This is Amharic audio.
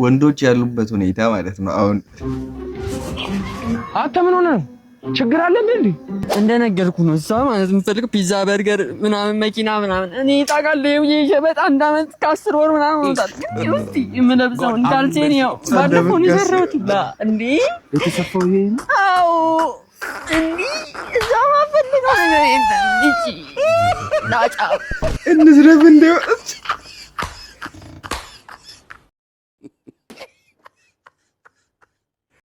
ወንዶች ያሉበት ሁኔታ ማለት ነው። አሁን አንተ ምን ሆነ? ችግር አለ እንዴ? እንደነገርኩ ነው። እሷ ማለት የምፈልገው ፒዛ፣ በርገር ምናምን መኪና ምናምን እኔ ታውቃለህ የሸበጥ አንድ አመት ከ10 ወር ምናምን ወጣት ግን እስቲ የምለብሰው እንዳልቼን ያው ባለፈው ነው የሰራሁት እንዴ የተሰፋው ይሄ ነው። አዎ እንዴ እዛ ማፈልገው ነገር የለም። እቺ ዳጫ እንዝረብ እንደው